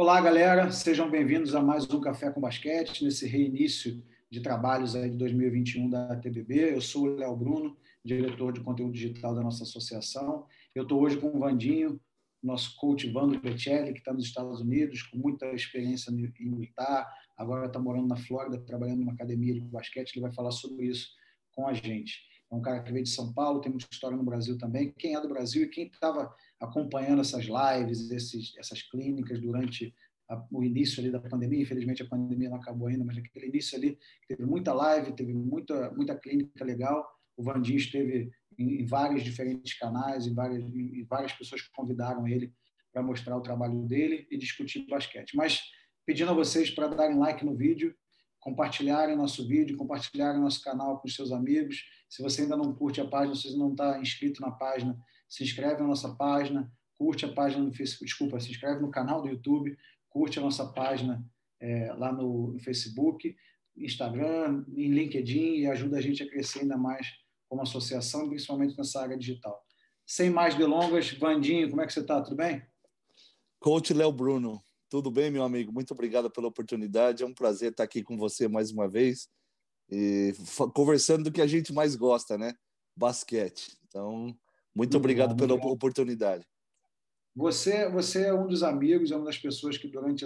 Olá, galera, sejam bem-vindos a mais um Café com Basquete, nesse reinício de trabalhos aí de 2021 da TBB. Eu sou o Léo Bruno, diretor de conteúdo digital da nossa associação. Eu estou hoje com o Vandinho, nosso coach Vando Becelli, que está nos Estados Unidos, com muita experiência em Utah, agora está morando na Flórida, trabalhando numa academia de basquete. Ele vai falar sobre isso com a gente. É um cara que veio de São Paulo, tem muita história no Brasil também. Quem é do Brasil e quem estava acompanhando essas lives, essas clínicas durante o início ali da pandemia, infelizmente a pandemia não acabou ainda, mas aquele início ali, teve muita live, teve muita clínica legal. O Vandinho esteve em vários diferentes canais, em várias pessoas que convidaram ele para mostrar o trabalho dele e discutir basquete. Mas pedindo a vocês para darem like no vídeo, compartilharem nosso vídeo, compartilharem nosso canal com os seus amigos. Se você ainda não curte a página, se você não está inscrito na página, se inscreve na nossa página, curte a página no Facebook, desculpa, se inscreve no canal do YouTube, curte a nossa página lá no Facebook, Instagram, em LinkedIn e ajuda a gente a crescer ainda mais como associação, principalmente nessa área digital. Sem mais delongas, Vandinho, como é que você está? Tudo bem? Coach Léo Bruno, tudo bem, meu amigo? Muito obrigado pela oportunidade. É um prazer estar aqui com você mais uma vez e conversando do que a gente mais gosta, né? Basquete. Então, muito obrigado pela oportunidade. Você é um dos amigos, é uma das pessoas que durante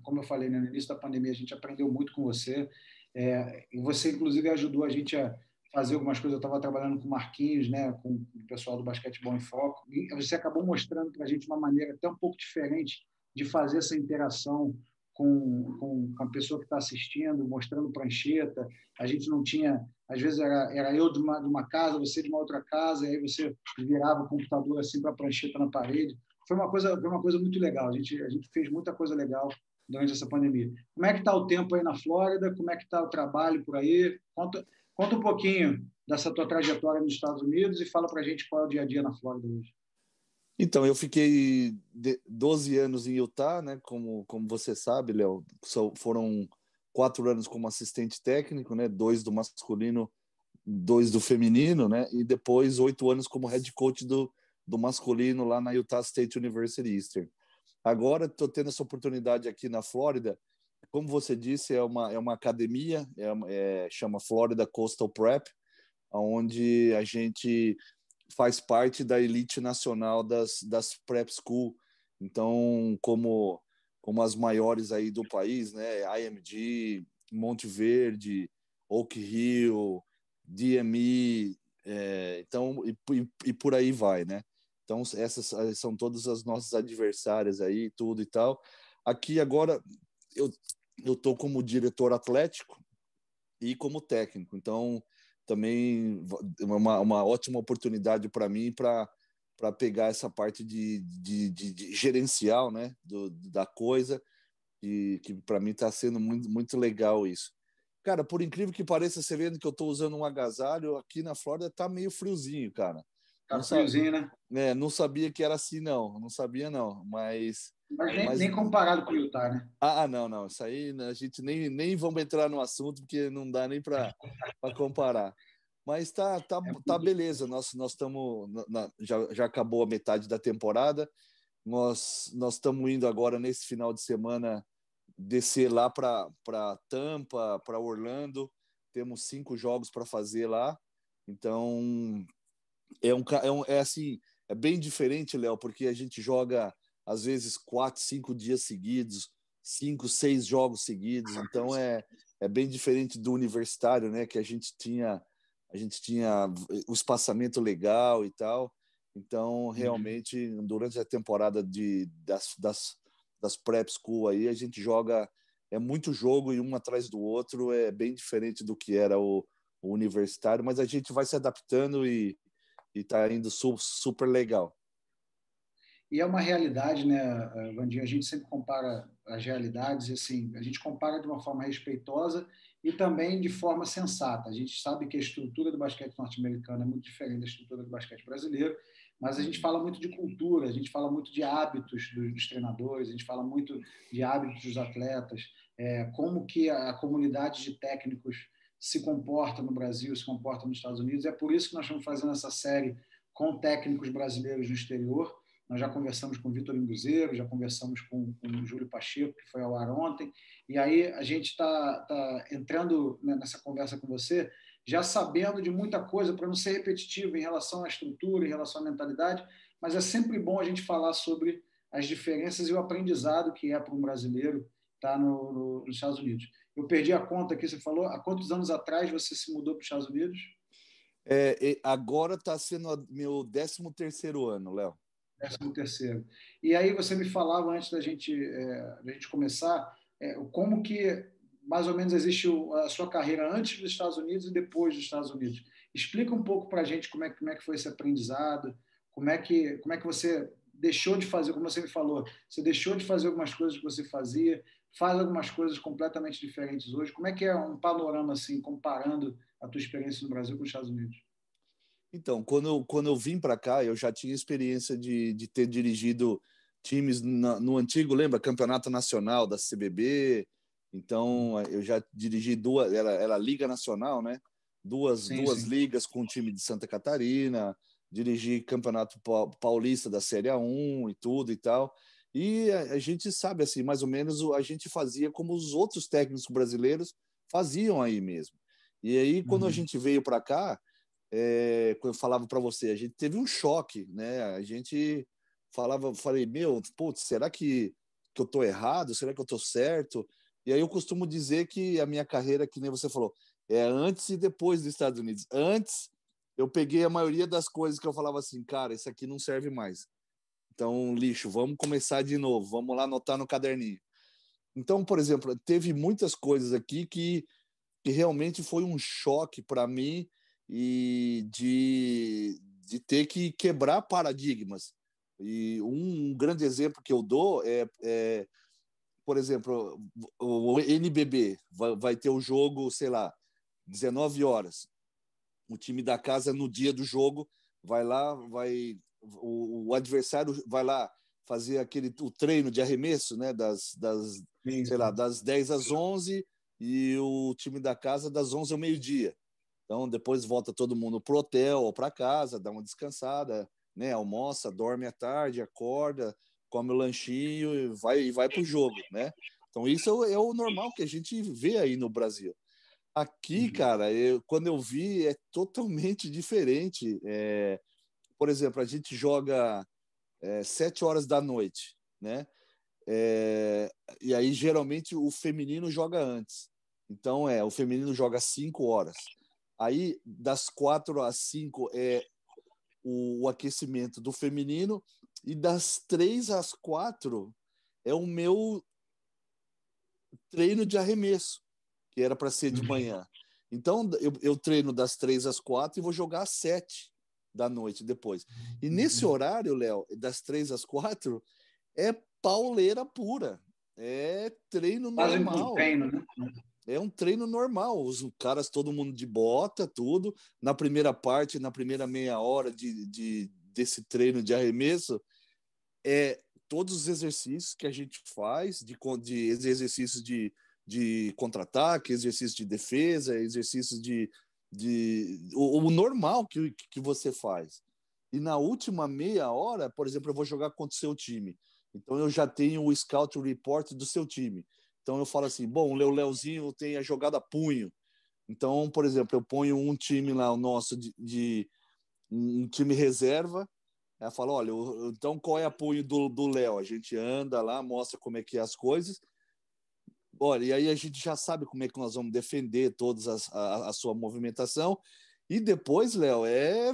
como eu falei, né, no início da pandemia, a gente aprendeu muito com você. E você, inclusive, ajudou a gente a fazer algumas coisas. Eu estava trabalhando com o Marquinhos, né, com o pessoal do Basquetebol em Foco, e você acabou mostrando para a gente uma maneira até um pouco diferente de fazer essa interação com a pessoa que está assistindo, mostrando prancheta. A gente não tinha... Às vezes era eu de uma casa, você de uma outra casa, e aí você virava o computador assim para a prancheta na parede. Foi uma coisa muito legal. A gente fez muita coisa legal durante essa pandemia. Como é que está o tempo aí na Flórida? Como é que está o trabalho por aí? Conta um pouquinho dessa tua trajetória nos Estados Unidos e fala para a gente qual é o dia a dia na Flórida hoje. Então, eu fiquei 12 anos em Utah, né? Como você sabe, Léo, foram 4 anos como assistente técnico, né? 2 do masculino, 2 do feminino, né? E depois 8 anos como head coach do masculino lá na Utah State University Eastern. Agora estou tendo essa oportunidade aqui na Flórida. Como você disse, é uma academia, chama Florida Coastal Prep, onde a gente faz parte da elite nacional das prep school. Então, como as maiores aí do país, né? IMG, Monte Verde, Oak Hill, DME, então, e por aí vai, né? Então, essas são todas as nossas adversárias aí, tudo e tal. Aqui agora eu tô como diretor atlético e como técnico. Então, também uma ótima oportunidade para mim para pegar essa parte de gerencial, né, da coisa, e que para mim está sendo muito, muito legal isso. Cara, por incrível que pareça, você vendo que eu estou usando um agasalho, aqui na Flórida tá meio friozinho, cara. Tá friozinho, né? Não sabia que era assim, não sabia, não, mas nem comparado com o Utah, né? Não, isso aí, né, a gente nem vamos entrar no assunto, porque não dá nem para comparar. Mas tá beleza, nós estamos, já acabou a metade da temporada, nós estamos indo agora, nesse final de semana, descer lá para Tampa, para Orlando, temos 5 jogos para fazer lá, então é assim, é bem diferente, Léo, porque a gente joga às vezes 4, 5 dias seguidos, 5, 6 jogos seguidos, então é bem diferente do universitário, né, que a gente tinha o espaçamento legal e tal. Então, realmente, durante a temporada das prep school aí, a gente joga, é muito jogo e um atrás do outro, é bem diferente do que era o universitário, mas a gente vai se adaptando e está indo super legal. E é uma realidade, né, Vandinho? A gente sempre compara as realidades, assim, a gente compara de uma forma respeitosa e também de forma sensata. A gente sabe que a estrutura do basquete norte-americano é muito diferente da estrutura do basquete brasileiro, mas a gente fala muito de cultura, a gente fala muito de hábitos dos treinadores, a gente fala muito de hábitos dos atletas, como que a comunidade de técnicos se comporta no Brasil, se comporta nos Estados Unidos. É por isso que nós estamos fazendo essa série com técnicos brasileiros no exterior. nós já conversamos com o Vitor Imbuzeiro, já conversamos com o Júlio Pacheco, que foi ao ar ontem, e aí a gente está entrando nessa conversa com você, já sabendo de muita coisa, para não ser repetitivo em relação à estrutura, em relação à mentalidade, mas é sempre bom a gente falar sobre as diferenças e o aprendizado que é para um brasileiro estar nos Estados Unidos. Eu perdi a conta aqui, você falou, há quantos anos atrás você se mudou para os Estados Unidos? Agora está sendo meu 13º ano, Léo. 13º. E aí você me falava antes da gente começar, como que mais ou menos existe a sua carreira antes dos Estados Unidos e depois dos Estados Unidos. Explica um pouco para a gente como é que foi esse aprendizado, como é que você deixou de fazer, como você me falou, você deixou de fazer algumas coisas que você fazia, faz algumas coisas completamente diferentes hoje. Como é que é um panorama assim, comparando a tua experiência no Brasil com os Estados Unidos? Então, quando eu vim para cá, eu já tinha experiência de ter dirigido times no antigo, lembra, Campeonato Nacional da CBB. Então, eu já dirigi duas, era Liga Nacional, né? Duas Sim. ligas com o time de Santa Catarina, dirigi Campeonato Paulista da Série A1 e tudo e tal. E a gente sabe, assim, mais ou menos a gente fazia como os outros técnicos brasileiros faziam aí mesmo. E aí, quando a gente veio para cá, quando eu falava para você, a gente teve um choque, né? A gente falei, meu, putz, será que eu tô errado? Será que eu tô certo? E aí eu costumo dizer que a minha carreira, que nem você falou, é antes e depois dos Estados Unidos. Antes, eu peguei a maioria das coisas que eu falava assim, cara, isso aqui não serve mais. Então, lixo, vamos começar de novo, vamos lá anotar no caderninho. Então, por exemplo, teve muitas coisas aqui que realmente foi um choque para mim e de ter que quebrar paradigmas. E um grande exemplo que eu dou por exemplo, o NBB vai ter o jogo, sei lá, 19 horas. O time da casa, no dia do jogo, vai lá, o adversário vai lá fazer o treino de arremesso, né, sei lá, das 10 às 11 e o time da casa das 11 ao meio-dia. Então, depois volta todo mundo pro hotel ou para casa, dá uma descansada, né, almoça, dorme à tarde, acorda, come o lanchinho e vai pro jogo, né? Então, isso é o normal que a gente vê aí no Brasil. Aqui, cara, quando eu vi, é totalmente diferente. Por exemplo, a gente joga 7 horas da noite, né? E aí, geralmente, o feminino joga antes. Então, o feminino joga 5 horas. Aí, das 4 às 5 é o aquecimento do feminino, e das 3 às 4 é o meu treino de arremesso, que era para ser de manhã. Então, eu treino das 3 às 4 e vou jogar às 7 da noite depois. E nesse horário, Léo, das 3 às 4, é pauleira pura. É treino Quase um normal. treino, né? É um treino normal. Os caras, todo mundo de bota, tudo. Na primeira parte, na primeira meia hora desse treino de arremesso, todos os exercícios que a gente faz, de exercícios de contra-ataque, exercícios de defesa, exercícios o normal que você faz. E na última meia hora, por exemplo, eu vou jogar contra o seu time. Então eu já tenho o scout report do seu time. Então eu falo assim, bom, o Leozinho tem a jogada punho. Então, por exemplo, eu ponho um time lá, o nosso, de um time reserva. Ela fala, olha, então qual é o apoio do Léo? A gente anda lá, mostra como é que é as coisas. Olha, e aí a gente já sabe como é que nós vamos defender toda a sua movimentação. E depois, Léo, é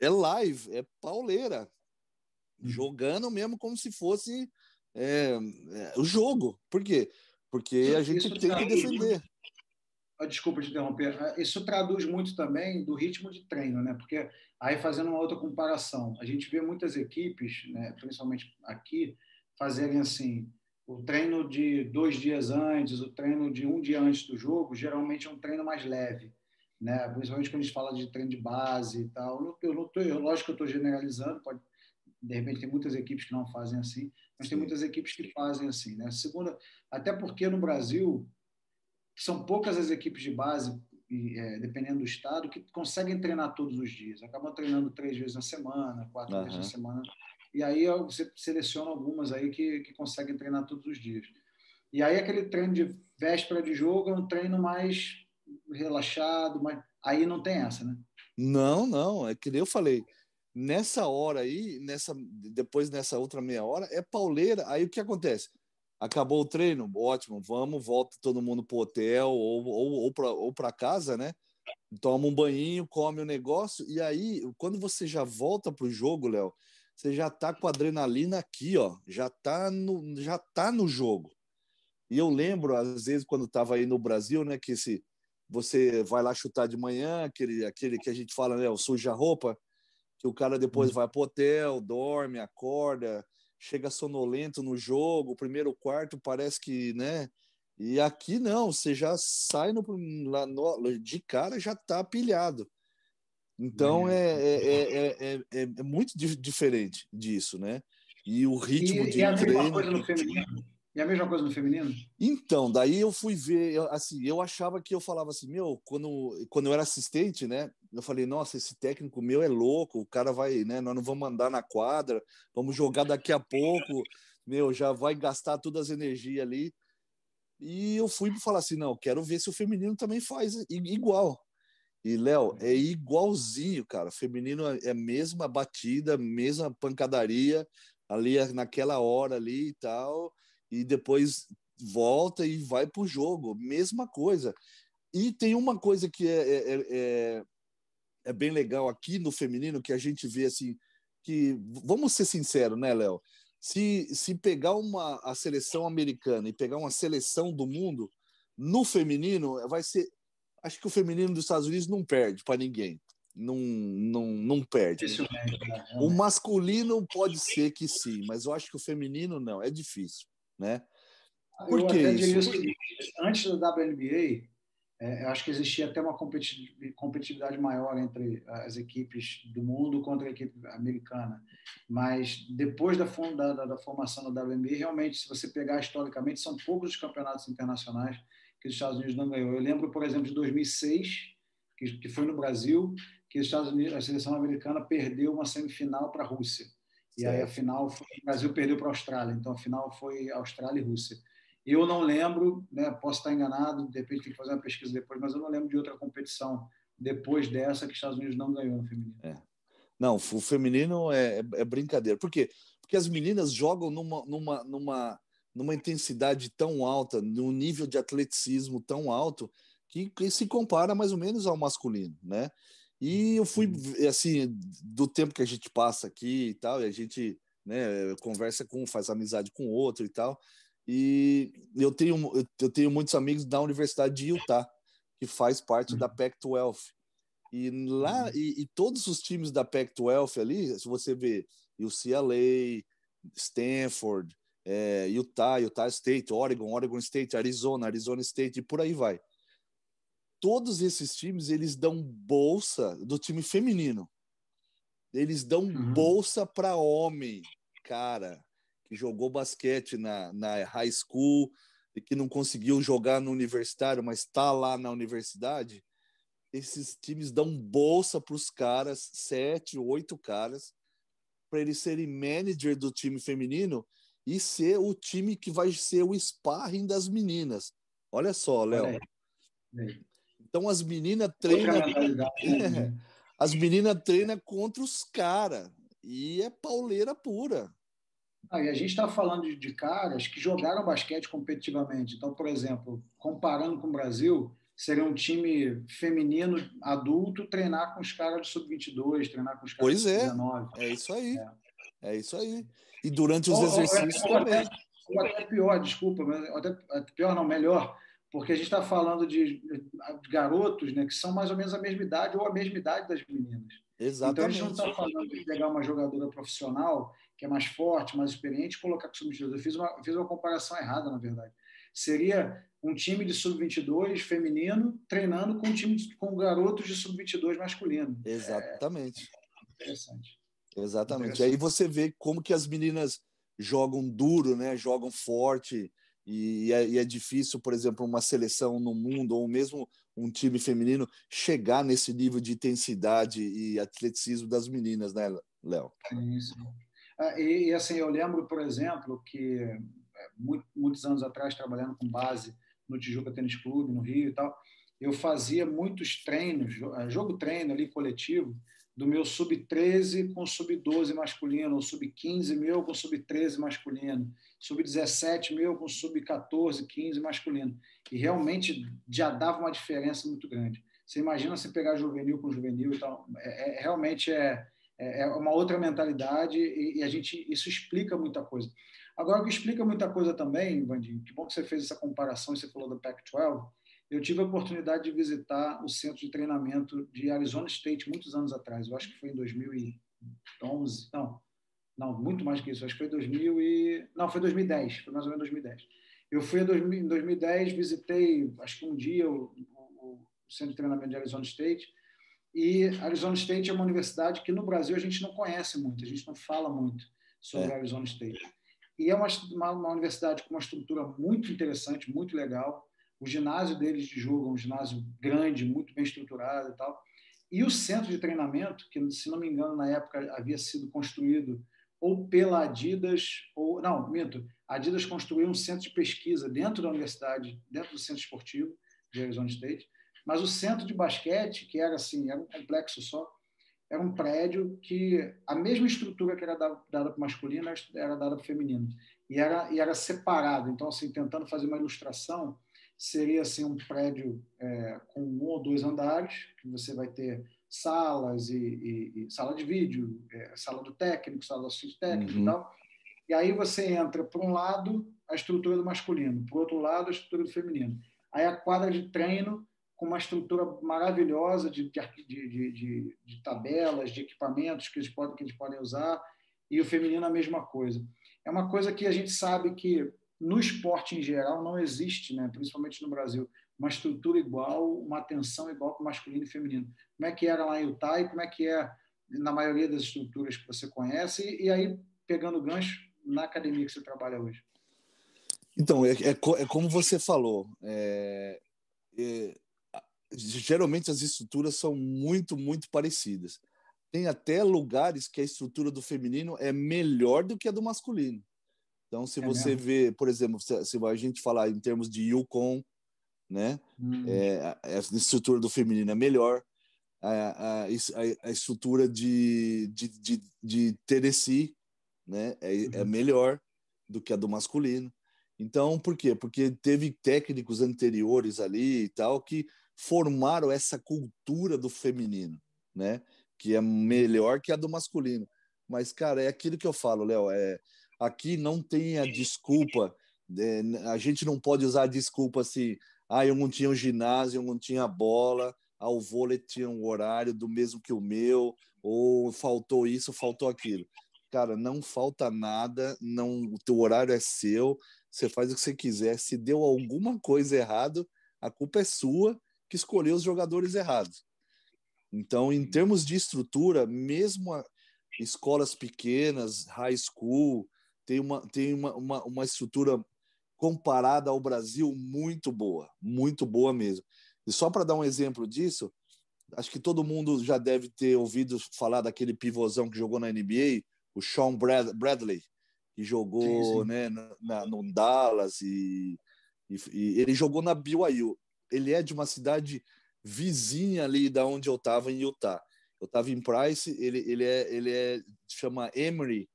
live, é pauleira. Jogando mesmo como se fosse o jogo. Por quê? Porque a gente Isso tem que defender. Desculpa te interromper. Isso traduz muito também do ritmo de treino, né? Porque aí fazendo uma outra comparação, a gente vê muitas equipes, né, principalmente aqui, fazerem assim, o treino de 2 dias antes, o treino de um dia antes do jogo, geralmente é um treino mais leve, né? Principalmente quando a gente fala de treino de base e tal. Lógico que eu estou generalizando, de repente tem muitas equipes que não fazem assim, mas tem Sim. muitas equipes que fazem assim, né? Segunda, até porque no Brasil são poucas as equipes de base, dependendo do estado, que conseguem treinar todos os dias. Acabam treinando 3 vezes na semana, 4 vezes na Aham. semana. e aí você seleciona algumas aí que conseguem treinar todos os dias. E aí aquele treino de véspera de jogo é um treino mais relaxado, mas aí não tem essa, né? Não, não, é que nem eu falei. Nessa hora aí, depois nessa outra meia hora, é pauleira. Aí o que acontece? Acabou o treino, ótimo, vamos, volta todo mundo pro hotel ou para casa, né? Toma um banhinho, come o negócio, e aí, quando você já volta pro jogo, Léo, você já tá com a adrenalina aqui, ó, já tá no jogo. E eu lembro, às vezes, quando estava aí no Brasil, né, que você vai lá chutar de manhã, aquele que a gente fala, né, o suja-roupa, que o cara depois vai pro hotel, dorme, acorda, chega sonolento no jogo, o primeiro quarto parece que, né? E aqui não, você já sai de cara, já tá pilhado. Então é muito diferente disso, né? E o ritmo E de a mesma treino. coisa no feminino? E a mesma coisa no feminino? Então, daí eu fui ver, assim, eu achava que eu falava assim, meu, quando eu era assistente, né, eu falei, nossa, esse técnico meu é louco, o cara vai, né, nós não vamos andar na quadra, vamos jogar daqui a pouco, meu, já vai gastar todas as energias ali. E eu fui falar assim, não, quero ver se o feminino também faz igual. E, Léo, é igualzinho, cara. O feminino é a mesma batida, mesma pancadaria ali naquela hora ali e tal. E depois volta e vai pro jogo. Mesma coisa. E tem uma coisa que é bem legal aqui no feminino, que a gente vê assim, que, vamos ser sinceros, né, Léo? Se pegar a seleção americana e pegar uma seleção do mundo, no feminino, vai ser. Acho que o feminino dos Estados Unidos não perde para ninguém. Não perde. Dificilmente, né? O Realmente. masculino pode ser que sim, mas eu acho que o feminino não. É difícil, né? Por Eu que até diria isso? o seguinte, antes da WNBA, eu acho que existia até uma competitividade maior entre as equipes do mundo contra a equipe americana. Mas depois da formação da WNBA, realmente, se você pegar historicamente, são poucos os campeonatos internacionais que os Estados Unidos não ganhou. Eu lembro, por exemplo, de 2006, que foi no Brasil, que os Estados Unidos, a seleção americana perdeu uma semifinal para a Rússia. E aí a Certo. final, o Brasil perdeu para a Austrália. Então a final foi Austrália e Rússia. Eu não lembro, né, posso estar enganado, de repente tem que fazer uma pesquisa depois, mas eu não lembro de outra competição depois dessa que os Estados Unidos não ganhou no feminino. É. Não, o feminino é brincadeira. Por quê? Porque as meninas jogam numa intensidade tão alta, num nível de atleticismo tão alto, que se compara mais ou menos ao masculino, né? E eu fui, assim, do tempo que a gente passa aqui e tal, e a gente, né, conversa faz amizade com o outro e tal, e eu tenho muitos amigos da Universidade de Utah, que faz parte da Pac-12. E lá, e todos os times da Pac-12 ali, se você vê UCLA, Stanford, Utah State, Oregon State, Arizona State, e por aí vai. Todos esses times, eles dão bolsa do time feminino. Eles dão bolsa para homem, cara, que jogou basquete na high school e que não conseguiu jogar no universitário, mas está lá na universidade. Esses times dão bolsa para os caras, 7, 8 caras, para eles serem manager do time feminino e ser o time que vai ser o sparring das meninas. Olha só, Olha Léo. aí. Então as meninas Outra treinam. mentalidade, né? As meninas treinam contra os caras. E é pauleira pura. E a gente está falando de caras que jogaram basquete competitivamente. Então, por exemplo, comparando com o Brasil, seria um time feminino adulto treinar com os caras de sub-22, treinar com os caras de Pois é, sub-19. é isso aí. É. É isso aí. E durante os Ou, exercícios também. ou até pior, desculpa, mas até pior não, melhor, porque a gente está falando de garotos, né, que são mais ou menos a mesma idade ou a mesma idade das meninas. Então a gente não Exatamente. está falando de pegar uma jogadora profissional que é mais forte, mais experiente, e colocar com sub-22. Eu fiz uma comparação errada, na verdade. Seria um time de sub-22 feminino treinando com garotos de sub-22 masculino. Exatamente. Interessante. Exatamente. Aí Interessante. você vê como que as meninas jogam duro, né? Jogam forte e é difícil, por exemplo, uma seleção no mundo ou mesmo um time feminino chegar nesse nível de intensidade e atleticismo das meninas, né, Léo? Isso. Assim, eu lembro, por exemplo, que muitos anos atrás, trabalhando com base no Tijuca Tênis Clube, no Rio e tal, eu fazia muitos treinos, jogo-treino ali coletivo, do meu sub-13 com sub-12 masculino, ou sub-15 meu com sub-13 masculino, sub-17 meu com sub-14, 15 masculino. E realmente já dava uma diferença muito grande. Você imagina você pegar juvenil com juvenil e tal, realmente é uma outra mentalidade e isso explica muita coisa. Agora, o que explica muita coisa também, Vandinho, que bom que você fez essa comparação e você falou do Pac-12, eu tive a oportunidade de visitar o centro de treinamento de Arizona State muitos anos atrás. Eu acho que foi em 2011. Não, muito mais que isso. Acho que foi 2000 e... Não, foi 2010. Foi mais ou menos 2010. Eu fui em 2010, visitei, acho que um dia, o centro de treinamento de Arizona State. E Arizona State é uma universidade que no Brasil a gente não conhece muito, a gente não fala muito sobre Arizona State. E é uma universidade com uma estrutura muito interessante, muito legal. O ginásio deles de jogo é um ginásio grande, muito bem estruturado e tal. E o centro de treinamento, que, se não me engano, na época havia sido construído ou pela Adidas, ou... Não, minto. A Adidas construiu um centro de pesquisa dentro da universidade, dentro do centro esportivo de Arizona State. Mas o centro de basquete, que era assim, era um complexo só, era um prédio que a mesma estrutura que era dada para o masculino era dada para o feminino. E era separado. Então, assim, tentando fazer uma ilustração, seria assim, um prédio com 1 ou 2 andares, que você vai ter salas e sala de vídeo, sala do técnico, sala do assistente técnico e tal. E aí você entra, por um lado, a estrutura do masculino, por outro lado, a estrutura do feminino. Aí a quadra de treino com uma estrutura maravilhosa de tabelas, de equipamentos que eles podem usar, e o feminino a mesma coisa. É uma coisa que a gente sabe que no esporte em geral não existe, né? Principalmente no Brasil, uma estrutura igual, uma atenção igual para o masculino e feminino. Como é que era lá em Utah e como é que é na maioria das estruturas que você conhece? E aí, pegando o gancho, na academia que você trabalha hoje? Então, é como você falou. Geralmente as estruturas são muito, muito parecidas. Tem até lugares que a estrutura do feminino é melhor do que a do masculino. Então, se você vê, por exemplo, se a gente falar em termos de Yukon, né? A estrutura do feminino é melhor. A estrutura de Tennessee, né? É melhor do que a do masculino. Então, por quê? Porque teve técnicos anteriores ali e tal que formaram essa cultura do feminino, né? Que é melhor que a do masculino. Mas, cara, é aquilo que eu falo, Léo. Aqui não tem a desculpa. A gente não pode usar a desculpa assim. Eu não tinha um ginásio, eu não tinha bola. O vôlei tinha um horário do mesmo que o meu. Ou faltou isso, faltou aquilo. Cara, não falta nada. Não, o teu horário é seu. Você faz o que você quiser. Se deu alguma coisa errado, a culpa é sua que escolheu os jogadores errados. Então, em termos de estrutura, mesmo escolas pequenas, high school, tem uma estrutura comparada ao Brasil muito boa mesmo. E só para dar um exemplo disso, acho que todo mundo já deve ter ouvido falar daquele pivôzão que jogou na NBA, o Sean Bradley, que jogou sim. Né, no Dallas e ele jogou na BYU. Ele é de uma vizinha ali da onde eu estava, em Utah. Eu estava em Price, ele chama Emory,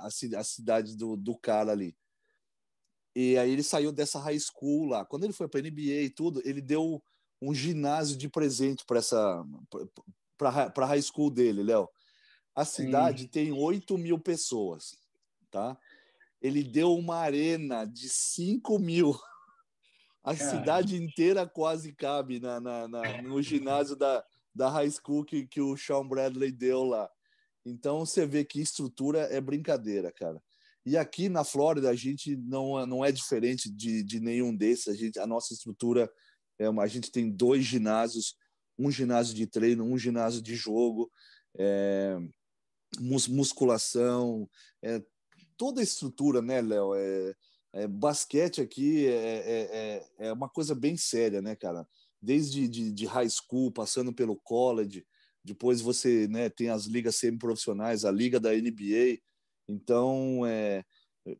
a cidade do cara ali. E aí ele saiu dessa high school lá. Quando ele foi para a NBA e tudo, ele deu um ginásio de presente para high school dele, Léo. A cidade tem 8.000 pessoas, tá? Ele deu uma arena de 5.000. A cidade inteira quase cabe no ginásio da high school que o Sean Bradley deu lá. Então você vê que estrutura é brincadeira, cara. E aqui na Flórida a gente não é diferente de nenhum desses. A nossa estrutura a gente tem 2 ginásios, um ginásio de treino, um ginásio de jogo, musculação, toda a estrutura, né, Léo? Basquete aqui é uma coisa bem séria, né, cara? Desde de high school, passando pelo college, depois você, né, tem as ligas semiprofissionais, a liga da NBA. Então,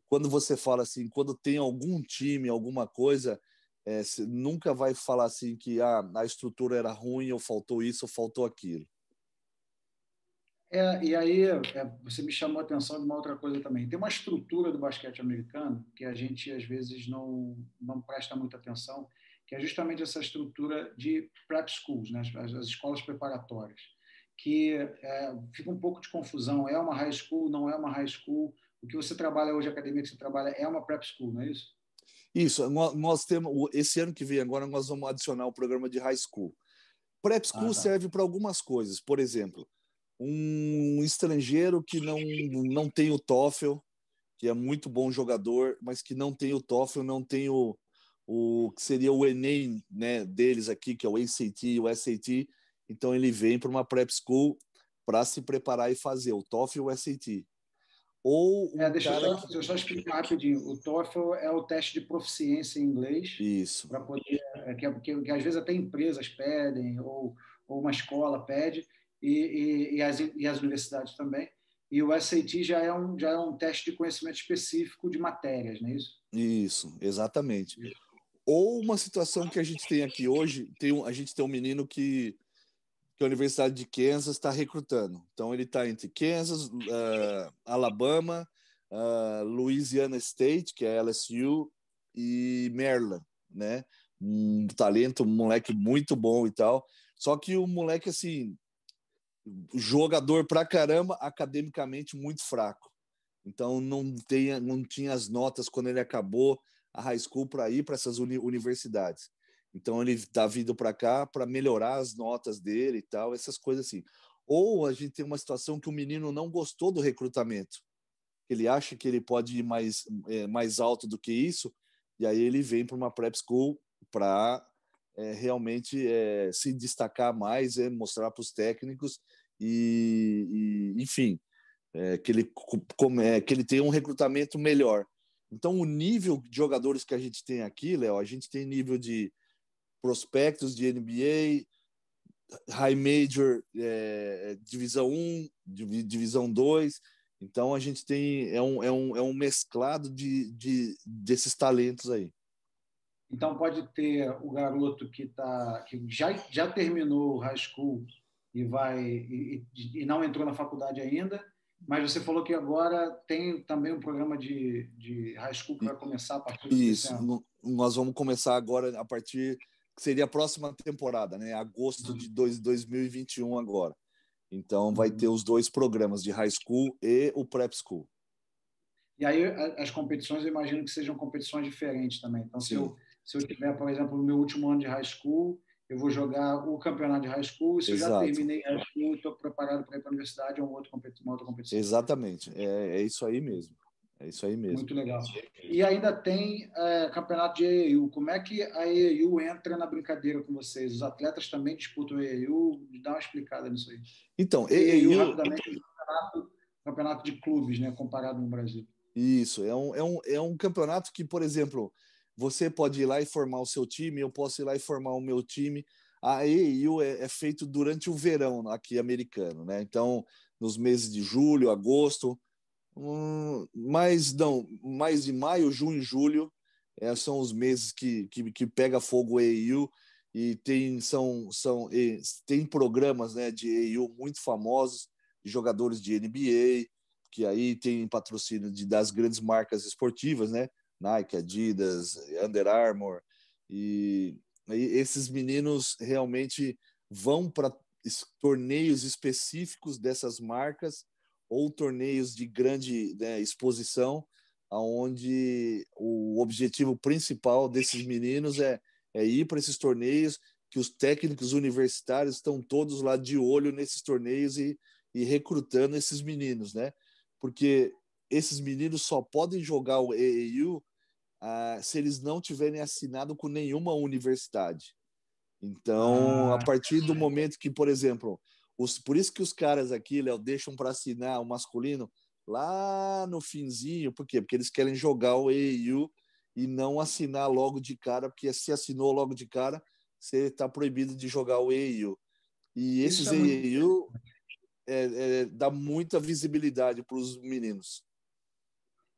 quando você fala assim, quando tem algum time, alguma coisa, você nunca vai falar assim que a estrutura era ruim, ou faltou isso, ou faltou aquilo. E aí você me chamou a atenção de uma outra coisa também. Tem uma estrutura do basquete americano que a gente, às vezes, não presta muita atenção, que é justamente essa estrutura de prep schools, né? As escolas preparatórias, que fica um pouco de confusão. É uma high school, não é uma high school? O que você trabalha hoje, a academia que você trabalha, é uma prep school, não é isso? Isso, nós temos, esse ano que vem agora, nós vamos adicionar o programa de high school. Prep school Tá. serve para algumas coisas, por exemplo, um estrangeiro que não tem o TOEFL, que é muito bom jogador, mas que não tem o TOEFL, não tem o que seria o Enem, né, deles aqui, que é o ACT e o SAT. Então ele vem para uma prep school para se preparar e fazer o TOEFL e o SAT. Ou Deixa eu só explicar rapidinho. O TOEFL é o teste de proficiência em inglês, isso, para poder, que às vezes até empresas pedem, ou uma escola pede, e as universidades também. E o SAT já é um teste de conhecimento específico de matérias, não é isso? isso, exatamente. Ou uma situação que a gente tem aqui hoje, a gente tem um menino que a Universidade de Kansas está recrutando. Então ele está entre Kansas, Alabama, Louisiana State, que é LSU, e Maryland, né? Um talento, um moleque muito bom e tal. Só que o moleque, assim, jogador pra caramba, academicamente muito fraco. Então não tinha as notas quando ele acabou a high school para ir para essas universidades. Então ele está vindo para cá para melhorar as notas dele e tal, essas coisas assim. Ou a gente tem uma situação que o menino não gostou do recrutamento, ele acha que ele pode ir mais alto do que isso, e aí ele vem para uma prep school para realmente se destacar mais, mostrar para os técnicos enfim, que ele tenha um recrutamento melhor. Então, o nível de jogadores que a gente tem aqui, Léo, a gente tem nível de prospectos de NBA, High Major, Divisão 1, Divisão 2. Então, a gente tem um mesclado desses talentos aí. Então, pode ter o garoto que já terminou o high school e não entrou na faculdade ainda, mas você falou que agora tem também um programa de high school que vai começar a partir desse Isso, ano. nós vamos começar agora a partir, que seria a próxima temporada, né? Agosto de 2021 agora. Então vai ter os dois programas de high school e o prep school. E aí as competições, eu imagino que sejam competições diferentes também. Então, se eu tiver, por exemplo, no meu último ano de high school, eu vou jogar o campeonato de high school, e se Exato. eu já terminei high school e estou preparado para ir para a universidade, é uma outra competição. Exatamente, é isso aí mesmo. É isso aí mesmo. Muito legal. E ainda tem campeonato de AAU. Como é que a AAU entra na brincadeira com vocês? Os atletas também disputam AAU? Dá uma explicada nisso aí. Então, AAU rapidamente, é um campeonato de clubes, né, comparado no Brasil. Isso, é um campeonato que, por exemplo, você pode ir lá e formar o seu time, eu posso ir lá e formar o meu time. A AAU é feito durante o verão aqui americano, né? Então, nos meses de julho, agosto, mais de maio, junho, julho, são os meses que pega fogo o AAU e tem programas, né, de AAU muito famosos, de jogadores de NBA, que aí tem patrocínio das grandes marcas esportivas, né? Nike, Adidas, Under Armour, e aí esses meninos realmente vão para torneios específicos dessas marcas ou torneios de grande, né, exposição, onde o objetivo principal desses meninos é ir para esses torneios, que os técnicos universitários estão todos lá de olho nesses torneios e recrutando esses meninos, né? Porque esses meninos só podem jogar o AAU se eles não tiverem assinado com nenhuma universidade. Então, a partir do momento que, por exemplo, por isso que os caras aqui, Léo, deixam para assinar o masculino lá no finzinho, por quê? Porque eles querem jogar o AAU e não assinar logo de cara, porque se assinou logo de cara, você está proibido de jogar o AAU. E esses AAU dá muita visibilidade para os meninos.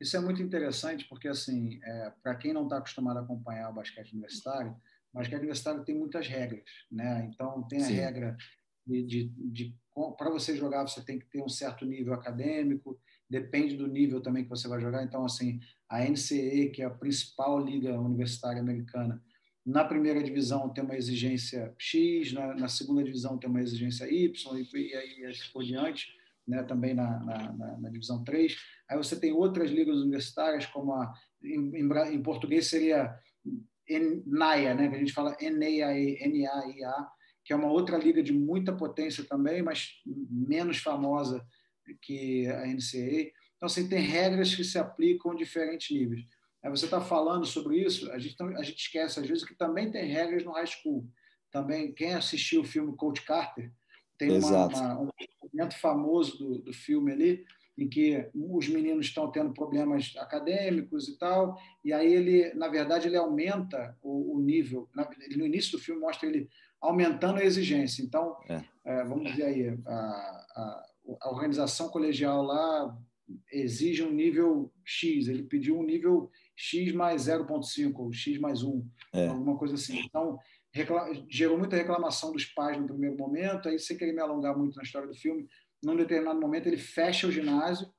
Isso é muito interessante porque, assim, para quem não está acostumado a acompanhar o basquete universitário tem muitas regras, né? Então, tem a regra para você jogar, você tem que ter um certo nível acadêmico, depende do nível também que você vai jogar. Então, assim, a NCAA, que é a principal liga universitária americana, na primeira divisão tem uma exigência X, na segunda divisão tem uma exigência Y, e aí assim por diante, né? Também na divisão 3. Aí você tem outras ligas universitárias, como em português seria NAIA, né? Que a gente fala NAIA, que é uma outra liga de muita potência também, mas menos famosa que a NCAA. Então, assim, tem regras que se aplicam em diferentes níveis. Aí você está falando sobre isso, a gente esquece às vezes que também tem regras no high school. Também, quem assistiu o filme Coach Carter, tem um momento famoso do filme ali, em que os meninos estão tendo problemas acadêmicos e tal, e aí ele, na verdade, ele aumenta o nível. No início do filme mostra ele aumentando a exigência. Então, vamos dizer aí, a organização colegial lá exige um nível X, ele pediu um nível X mais 0,5, ou X mais 1, alguma coisa assim. Então, gerou muita reclamação dos pais no primeiro momento, aí, sem querer me alongar muito na história do filme, num determinado momento ele fecha o ginásio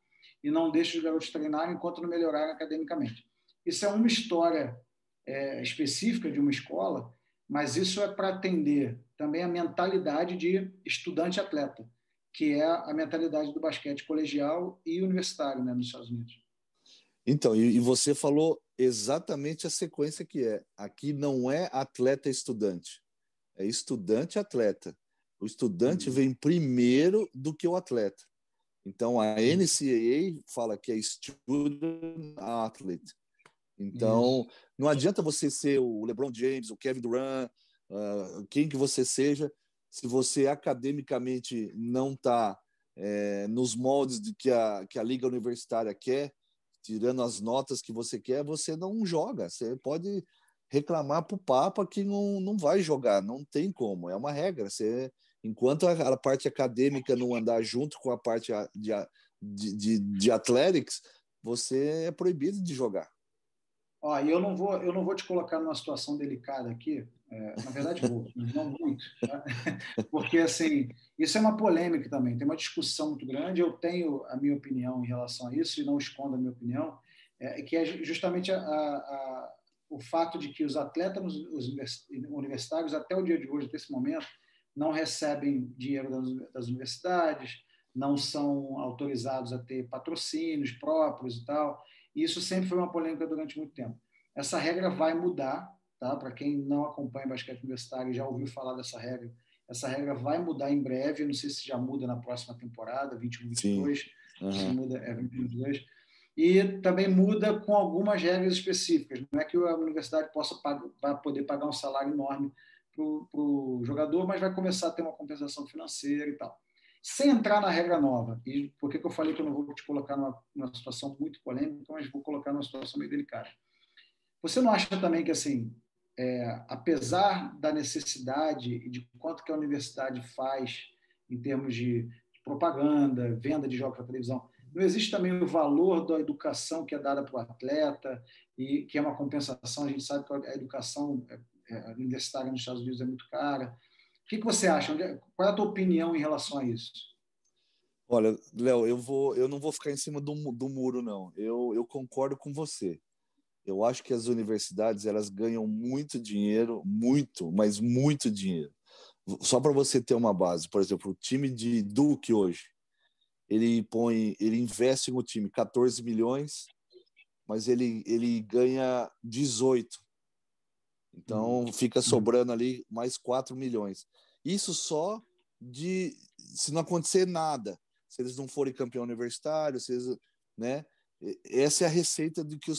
e não deixa os garotos treinarem enquanto não melhorarem academicamente. Isso é uma história específica de uma escola, mas isso é para atender também a mentalidade de estudante-atleta, que é a mentalidade do basquete colegial e universitário, né, nos Estados Unidos. Então, e você falou exatamente a sequência que é. Aqui não é atleta-estudante, é estudante-atleta. O estudante vem primeiro do que o atleta. Então, a NCAA fala que é student athlete. Então, não adianta você ser o LeBron James, o Kevin Durant, quem que você seja, se você academicamente não está nos moldes de que a liga universitária quer, tirando as notas que você quer, você não joga. Você pode reclamar para o Papa que não vai jogar, não tem como, é uma regra. Enquanto a parte acadêmica não andar junto com a parte de athletics, você é proibido de jogar. Ó, e eu não vou te colocar numa situação delicada aqui, na verdade vou, mas não muito, tá? Porque assim, isso é uma polêmica também, tem uma discussão muito grande, eu tenho a minha opinião em relação a isso e não escondo a minha opinião, que é justamente o fato de que os atletas universitários, até o dia de hoje, até esse momento, não recebem dinheiro das universidades, não são autorizados a ter patrocínios próprios e tal. E isso sempre foi uma polêmica durante muito tempo. Essa regra vai mudar, tá? Para quem não acompanha basquete universitário e já ouviu falar dessa regra, essa regra vai mudar em breve. Eu não sei se já muda na próxima temporada, 21-22, se muda 21-22. E também muda com algumas regras específicas. Não é que a universidade vai poder pagar um salário enorme para o jogador, mas vai começar a ter uma compensação financeira e tal. Sem entrar na regra nova, e por que eu falei que eu não vou te colocar numa situação muito polêmica, mas vou colocar numa situação meio delicada. Você não acha também que, assim, apesar da necessidade e de quanto que a universidade faz em termos de propaganda, venda de jogos para televisão, não existe também o valor da educação que é dada para o atleta e que é uma compensação? A gente sabe que a educação universitária nos Estados Unidos é muito cara. O que você acha? Qual é a tua opinião em relação a isso? Olha, Léo, eu não vou ficar em cima do muro, não. Eu concordo com você. Eu acho que as universidades elas ganham muito dinheiro, muito, mas muito dinheiro. Só para você ter uma base, por exemplo, o time de Duke hoje, ele investe no time 14 milhões, mas ele ganha 18. Então fica sobrando ali mais 4 milhões. Isso só se não acontecer nada, se eles não forem campeão universitário, se eles, né? Essa é a receita do que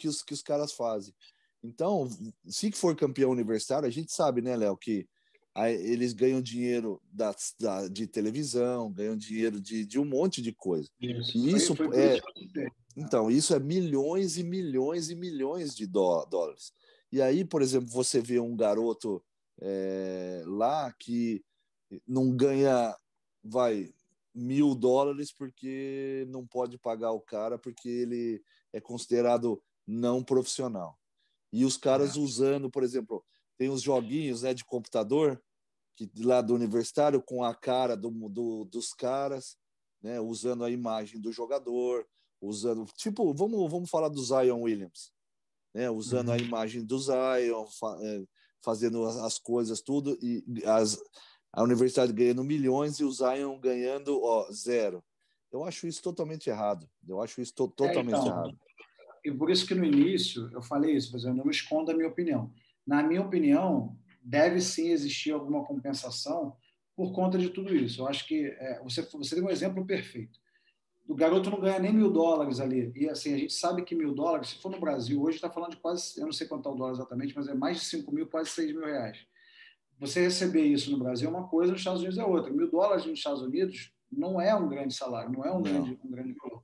os caras fazem. Então, se for campeão universitário, a gente sabe, né, Léo, que eles ganham dinheiro de televisão, ganham dinheiro de um monte de coisa. Isso. E isso então, isso é milhões e milhões e milhões de dólares. E aí, por exemplo, você vê um garoto lá que não ganha, vai, $1.000 porque não pode pagar o cara porque ele é considerado não profissional. E os caras usando, por exemplo, tem os joguinhos, né, de computador que lá do universitário com a cara dos caras, né, usando a imagem do jogador, usando, tipo, vamos falar do Zion Williams, né, usando a imagem do Zion, fazendo as coisas tudo, e a universidade ganhando milhões e o Zion ganhando zero. Eu acho isso totalmente errado. Eu acho isso totalmente errado. E por isso que no início eu falei isso, por exemplo, eu não escondo a minha opinião. Na minha opinião, deve sim existir alguma compensação por conta de tudo isso. Eu acho que você deu um exemplo perfeito. O garoto não ganha nem $1.000 ali. E assim, a gente sabe que $1.000, se for no Brasil, hoje está falando de quase, eu não sei quanto é o dólar exatamente, mas é mais de 5 mil, quase 6 mil reais. Você receber isso no Brasil é uma coisa, nos Estados Unidos é outra. $1.000 nos Estados Unidos não é um grande salário, não é um grande valor.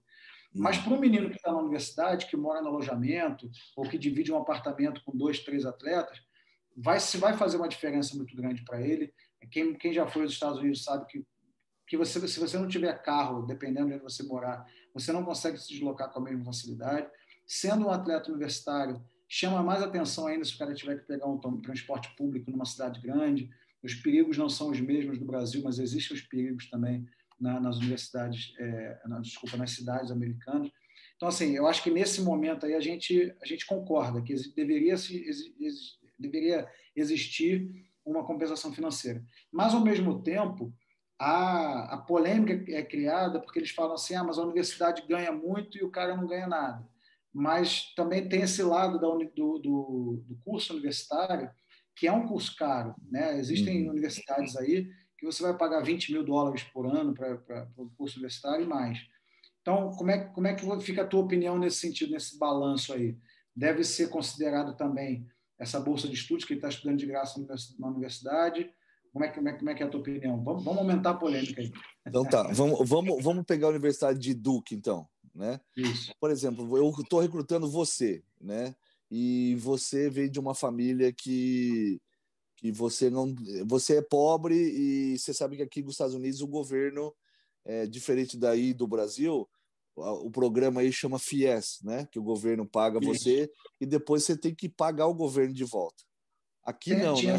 Mas para um menino que está na universidade, que mora no alojamento, ou que divide um apartamento com 2, 3 atletas, vai fazer uma diferença muito grande para ele. Quem já foi aos Estados Unidos sabe que se você não tiver carro, dependendo de onde você morar, você não consegue se deslocar com a mesma facilidade. Sendo um atleta universitário, chama mais atenção ainda se o cara tiver que pegar um transporte público numa cidade grande. Os perigos não são os mesmos do Brasil, mas existem os perigos também nas universidades, nas cidades americanas. Então, assim, eu acho que nesse momento aí a gente concorda que deveria existir uma compensação financeira. Mas, ao mesmo tempo, a polêmica é criada porque eles falam assim, mas a universidade ganha muito e o cara não ganha nada. Mas também tem esse lado do curso universitário, que é um curso caro, né? Existem universidades aí que você vai pagar $20.000 por ano para o curso universitário e mais. Então, como é que fica a tua opinião nesse sentido, nesse balanço aí? Deve ser considerado também essa bolsa de estudos que ele está estudando de graça na universidade? Como é que é a tua opinião? Vamos aumentar a polêmica aí. Então tá, vamos pegar a Universidade de Duke, então, né? Isso. Por exemplo, eu estou recrutando você, né? E você veio de uma família que você é pobre e você sabe que aqui nos Estados Unidos o governo é diferente daí do Brasil. O programa aí chama FIES, né? Que o governo paga você e depois você tem que pagar o governo de volta. Aqui não, né?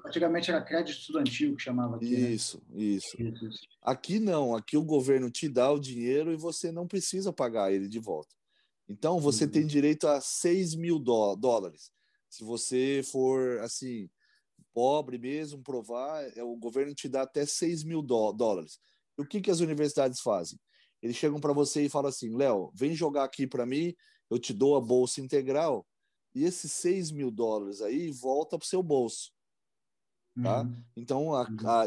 Antigamente era crédito estudantil que chamava aqui, isso, né? Isso. Aqui não, aqui o governo te dá o dinheiro e você não precisa pagar ele de volta. Então você tem direito a $6.000. Se você for assim, pobre mesmo, provar, o governo te dá até $6.000. E o que as universidades fazem? Eles chegam para você e falam assim, Léo, vem jogar aqui para mim, eu te dou a bolsa integral e esses $6.000 aí volta para o seu bolso. Tá? Então,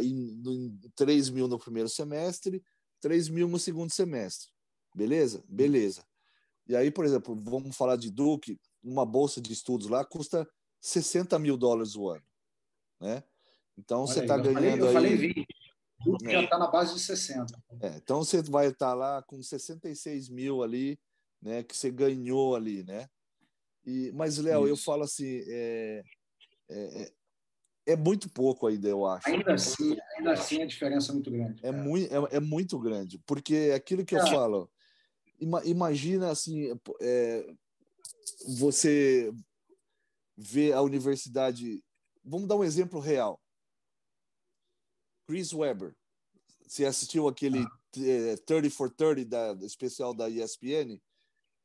em 3 mil no primeiro semestre, 3 mil no segundo semestre. Beleza? Beleza. E aí, por exemplo, vamos falar de Duke, uma bolsa de estudos lá custa $60.000 o ano. Né? Então, você está ganhando eu falei aí... 20. Duke já está na base de 60. Então, você vai estar lá com 66 mil ali, né, que você ganhou ali, né? Mas, Léo, eu falo assim, é muito pouco ainda, eu acho. Ainda assim a diferença é muito grande. É muito grande, porque é aquilo que eu falo, imagina assim, você vê a universidade, vamos dar um exemplo real. Chris Webber, você assistiu aquele 30 for 30 da especial da ESPN?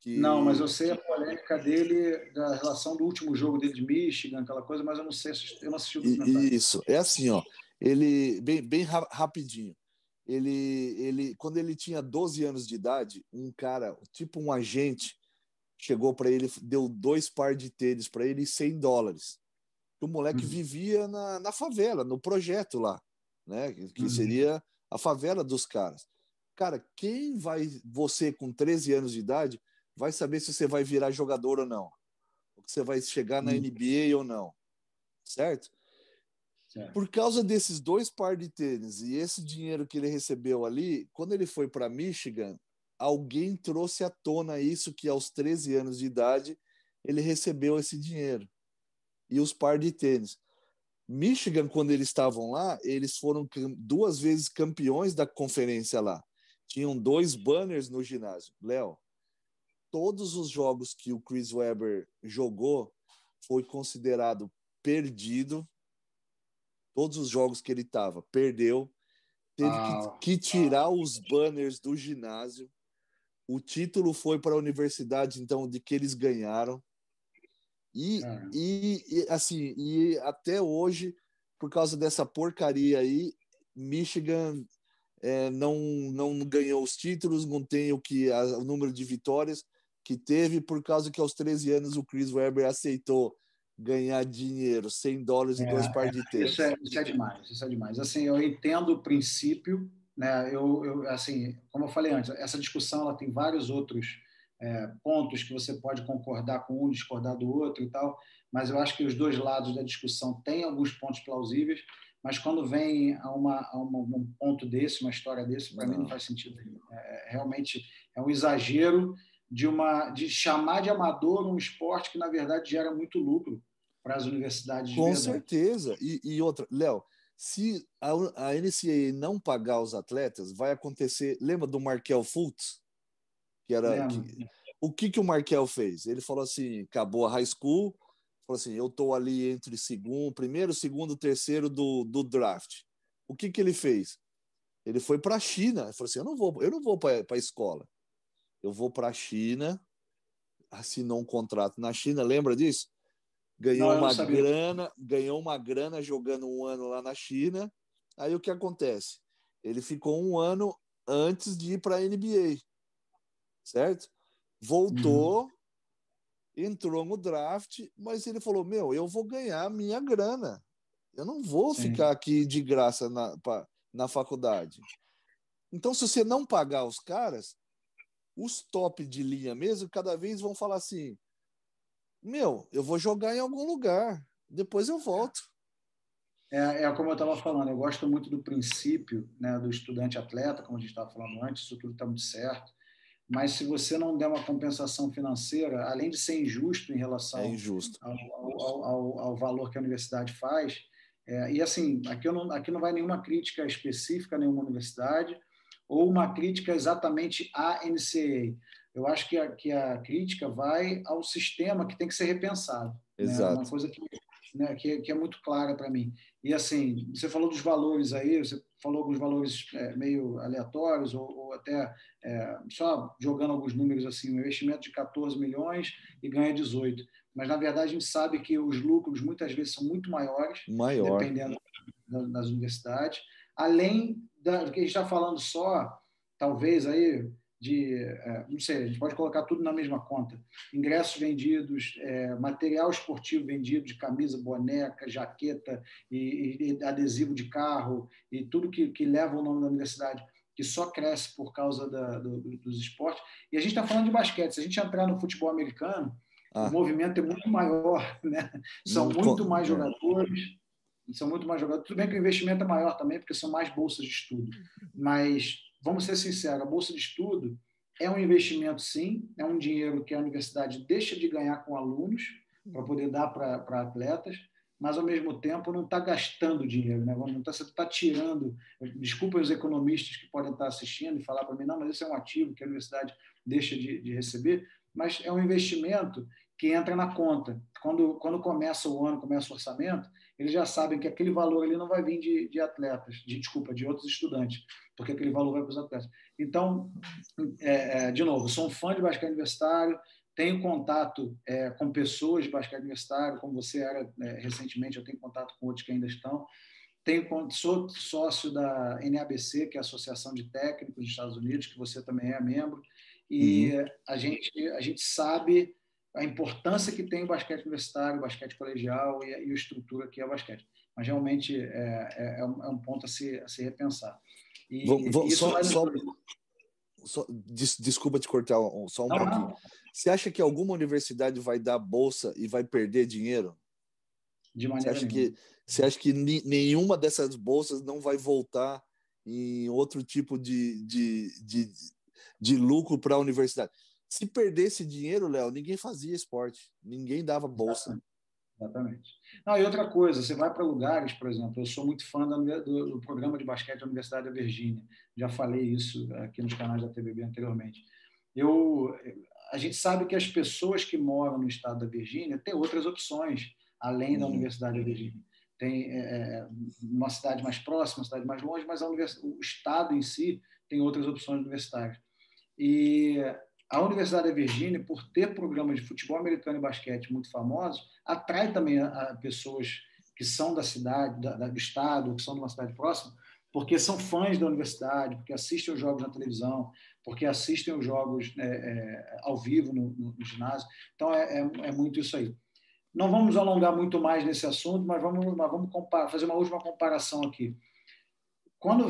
Não, mas eu sei a polêmica dele, da relação do último jogo dele de Michigan, aquela coisa, mas eu não sei, eu não assisti o documentário. Isso, é assim, ó, ele, bem rapidinho, quando ele tinha 12 anos de idade, um cara, tipo um agente, chegou para ele, deu 2 pares de tênis para ele e $100. O moleque vivia na favela, no projeto lá, né? Que seria a favela dos caras. Cara, você com 13 anos de idade, vai saber se você vai virar jogador ou não? Ou se você vai chegar na NBA ou não? Certo? Por causa desses 2 pares de tênis e esse dinheiro que ele recebeu ali, quando ele foi para Michigan, alguém trouxe à tona isso que aos 13 anos de idade ele recebeu esse dinheiro e os par de tênis. Michigan, quando eles estavam lá, eles foram 2 vezes campeões da conferência lá. Tinham 2 banners no ginásio. Léo, todos os jogos que o Chris Webber jogou foi considerado perdido. Todos os jogos que ele estava, perdeu. Teve que tirar os banners do ginásio. O título foi para a universidade, então, de que eles ganharam. Assim, e até hoje, por causa dessa porcaria aí, Michigan não ganhou os títulos, não tem o número de vitórias que teve, por causa que aos 13 anos o Chris Webber aceitou ganhar dinheiro, $100 e 2 pares de tênis. Isso é demais, isso é demais. Assim, eu entendo o princípio, né? Assim, como eu falei antes, essa discussão ela tem vários outros pontos que você pode concordar com um, discordar do outro e tal, mas eu acho que os dois lados da discussão têm alguns pontos plausíveis, mas quando vem a um ponto desse, uma história desse, para mim não faz sentido. Realmente é um exagero de chamar de amador um esporte que, na verdade, gera muito lucro para as universidades de verdade. Com certeza. E outra, Léo, se a NCAA não pagar os atletas, vai acontecer... Lembra do Markel Fultz? O que o Markel fez? Ele falou assim, acabou a high school, falou assim, eu estou ali entre primeiro, segundo, terceiro do draft. O que ele fez? Ele foi para a China. Ele falou assim, eu não vou para a escola. Eu vou para a China, assinou um contrato na China, lembra disso? Ganhou uma grana jogando um ano lá na China. Aí o que acontece? Ele ficou um ano antes de ir para a NBA, certo? Voltou, entrou no draft, mas ele falou, eu vou ganhar a minha grana. Eu não vou ficar aqui de graça na faculdade. Então, se você não pagar os caras, os top de linha mesmo, cada vez vão falar assim, eu vou jogar em algum lugar, depois eu volto. Como eu estava falando, eu gosto muito do princípio, né, do estudante-atleta, como a gente estava falando antes, isso tudo está muito certo, mas se você não der uma compensação financeira, além de ser injusto em relação ao valor que a universidade faz, e assim, aqui não vai nenhuma crítica específica a nenhuma universidade, ou uma crítica exatamente à NCAA. Eu acho que a crítica vai ao sistema que tem que ser repensado. Exato. Né? Uma coisa que é muito clara para mim. E assim, você falou dos valores aí, você falou alguns valores meio aleatórios, ou até só jogando alguns números assim, um investimento de 14 milhões e ganha 18. Mas, na verdade, a gente sabe que os lucros muitas vezes são muito maiores, dependendo das universidades. Além do que a gente está falando só, talvez aí, não sei, a gente pode colocar tudo na mesma conta. Ingressos vendidos, material esportivo vendido de camisa, boneca, jaqueta e adesivo de carro e tudo que leva o nome da universidade, que só cresce por causa dos esportes. E a gente está falando de basquete. Se a gente entrar no futebol americano, o movimento é muito maior, né? São muito mais jogadores. São muito mais jogadores. Tudo bem que o investimento é maior também, porque são mais bolsas de estudo. Mas, vamos ser sinceros, a bolsa de estudo é um investimento, sim, é um dinheiro que a universidade deixa de ganhar com alunos para poder dar para atletas, mas, ao mesmo tempo, não está gastando dinheiro. Né? Você está tirando... Desculpem os economistas que podem estar assistindo e falar para mim, não, mas isso é um ativo que a universidade deixa de receber, mas é um investimento que entra na conta. Quando começa o ano, começa o orçamento, eles já sabem que aquele valor ali não vai vir de atletas, de outros estudantes, porque aquele valor vai para os atletas. Então, de novo, sou um fã de basquete universitário, tenho contato com pessoas de basquete universitário, como você era recentemente, eu tenho contato com outros que ainda estão. Sou sócio da NABC, que é a Associação de Técnicos dos Estados Unidos, que você também é membro, e a gente sabe a importância que tem o basquete universitário, o basquete colegial e a estrutura que é o basquete. Mas realmente é um ponto a se repensar. Desculpa te cortar só um pouquinho. Você acha que alguma universidade vai dar bolsa e vai perder dinheiro? De maneira nenhuma. Você acha que nenhuma dessas bolsas não vai voltar em outro tipo de lucro para a universidade? Se perdesse dinheiro, Léo, ninguém fazia esporte, ninguém dava bolsa. Exatamente. Não, e outra coisa, você vai para lugares, por exemplo, eu sou muito fã do programa de basquete da Universidade da Virgínia, já falei isso aqui nos canais da TBB anteriormente. Eu, a gente sabe que as pessoas que moram no estado da Virgínia têm outras opções, além da Universidade da Virgínia. Tem uma cidade mais próxima, uma cidade mais longe, mas o estado em si tem outras opções universitárias. E a Universidade da Virgínia, por ter programas de futebol americano e basquete muito famosos, atrai também a pessoas que são da cidade, do estado, que são de uma cidade próxima, porque são fãs da universidade, porque assistem os jogos na televisão, porque assistem os jogos ao vivo no ginásio. Então, é muito isso aí. Não vamos nos alongar muito mais nesse assunto, mas vamos fazer uma última comparação aqui. Quando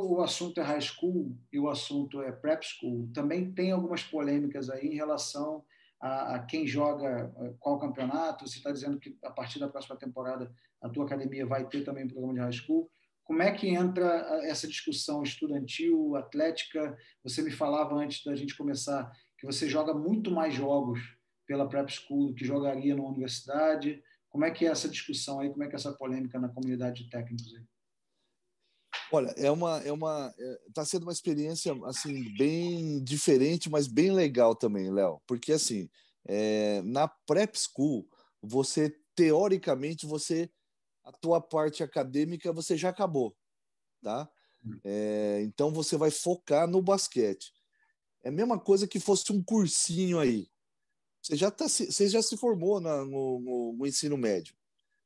o assunto é high school e o assunto é prep school, também tem algumas polêmicas aí em relação a quem joga qual campeonato. Você está dizendo que a partir da próxima temporada a tua academia vai ter também um programa de high school. Como é que entra essa discussão estudantil, atlética? Você me falava antes da gente começar que você joga muito mais jogos pela prep school do que jogaria na universidade. Como é que é essa discussão aí? Como é que é essa polêmica na comunidade de técnicos aí? Olha, tá sendo uma experiência assim bem diferente, mas bem legal também, Léo, porque assim, na prep school, você teoricamente a tua parte acadêmica você já acabou, tá? Então você vai focar no basquete. É a mesma coisa que fosse um cursinho aí. Você já se formou no ensino médio.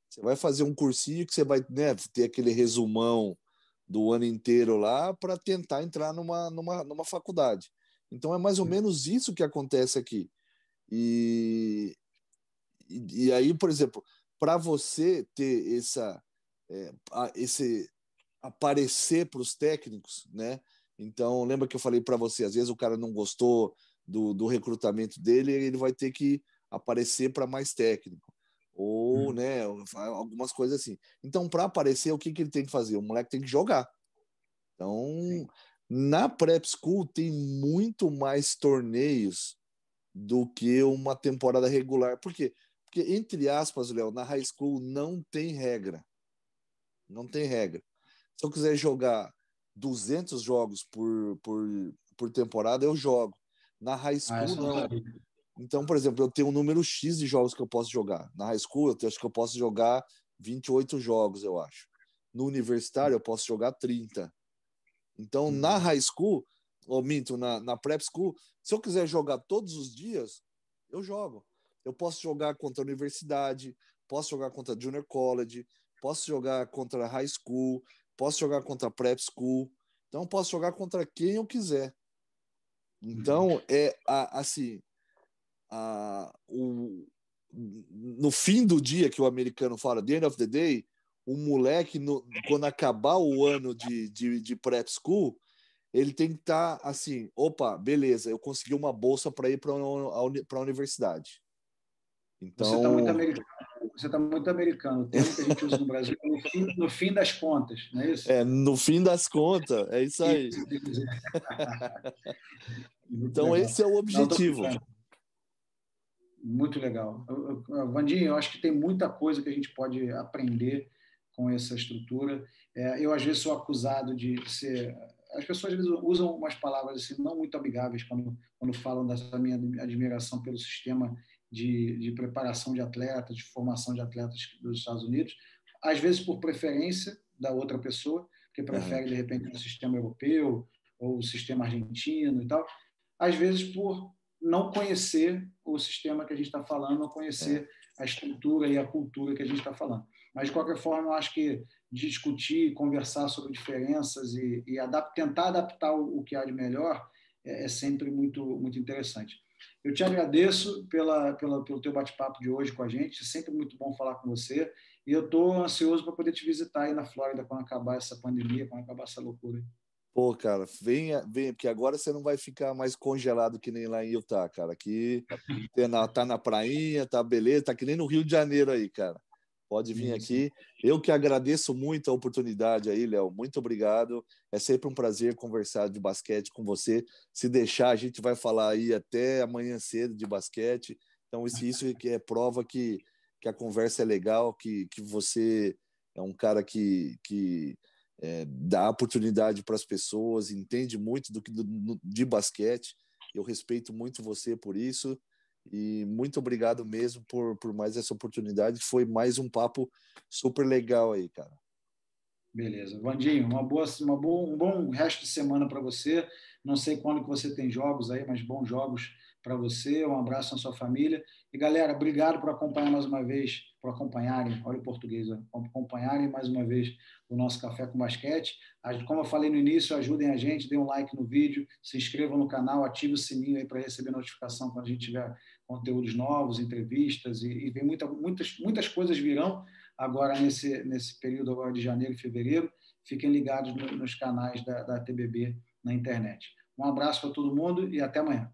Você vai fazer um cursinho que você vai, né, ter aquele resumão do ano inteiro lá para tentar entrar numa faculdade. Então é mais ou menos isso que acontece aqui. E aí, por exemplo, para você ter esse aparecer para os técnicos, né? Então, lembra que eu falei para você, às vezes o cara não gostou do recrutamento dele, ele vai ter que aparecer para mais técnico. Ou, né, algumas coisas assim. Então, para aparecer, o que ele tem que fazer? O moleque tem que jogar. Então, na prep school tem muito mais torneios do que uma temporada regular. Por quê? Porque, entre aspas, Léo, na high school não tem regra. Não tem regra. Se eu quiser jogar 200 jogos por temporada, eu jogo. Na high school, não. Então, por exemplo, eu tenho um número X de jogos que eu posso jogar. Na high school, acho que eu posso jogar 28 jogos, eu acho. No universitário, eu posso jogar 30. Então, na high school, ou minto, na prep school, se eu quiser jogar todos os dias, eu jogo. Eu posso jogar contra a universidade, posso jogar contra a junior college, posso jogar contra a high school, posso jogar contra a prep school. Então, posso jogar contra quem eu quiser. Então, assim, no fim do dia que o americano fala, the end of the day, o moleque, quando acabar o ano de prep school, ele tem que estar assim, opa, beleza, eu consegui uma bolsa para ir para a universidade. Então, você está muito americano. Você está muito americano. O termo que a gente usa no Brasil é no fim das contas, não é isso? No fim das contas, é isso aí. Então, legal. esse é o objetivo. Muito legal. Vandinho, eu acho que tem muita coisa que a gente pode aprender com essa estrutura. Eu, às vezes, sou acusado de ser... As pessoas, às vezes, usam umas palavras assim, não muito amigáveis quando falam dessa minha admiração pelo sistema de preparação de atletas, de formação de atletas dos Estados Unidos, às vezes por preferência da outra pessoa, que prefere, de repente, o sistema europeu ou o sistema argentino e tal, às vezes por não conhecer o sistema que a gente está falando, não conhecer a estrutura e a cultura que a gente está falando. Mas, de qualquer forma, eu acho que discutir, conversar sobre diferenças e tentar adaptar o que há de melhor é sempre muito, muito interessante. Eu te agradeço pelo teu bate-papo de hoje com a gente, é sempre muito bom falar com você, e eu estou ansioso para poder te visitar aí na Flórida quando acabar essa pandemia, quando acabar essa loucura. Pô, cara, venha, porque agora você não vai ficar mais congelado que nem lá em Utah, cara. Aqui tá na prainha, tá beleza, tá que nem no Rio de Janeiro aí, cara. Pode vir aqui. Eu que agradeço muito a oportunidade aí, Léo. Muito obrigado. É sempre um prazer conversar de basquete com você. Se deixar, a gente vai falar aí até amanhã cedo de basquete. Então, isso que é prova que a conversa é legal, que você é um cara que dá oportunidade para as pessoas, entende muito de basquete. Eu respeito muito você por isso e muito obrigado mesmo por mais essa oportunidade. Foi mais um papo super legal aí, cara. Beleza. Vandinho, um bom resto de semana para você. Não sei quando que você tem jogos aí, mas bons jogos para você. Um abraço na sua família. E, galera, obrigado por acompanhar mais uma vez, por acompanharem, olha o português, acompanharem mais uma vez o nosso Café com Basquete. Como eu falei no início, ajudem a gente, dê um like no vídeo, se inscrevam no canal, ative o sininho aí para receber notificação quando a gente tiver conteúdos novos, entrevistas, e vem muitas coisas virão agora nesse período agora de janeiro e fevereiro. Fiquem ligados nos canais da TBB na internet. Um abraço para todo mundo e até amanhã.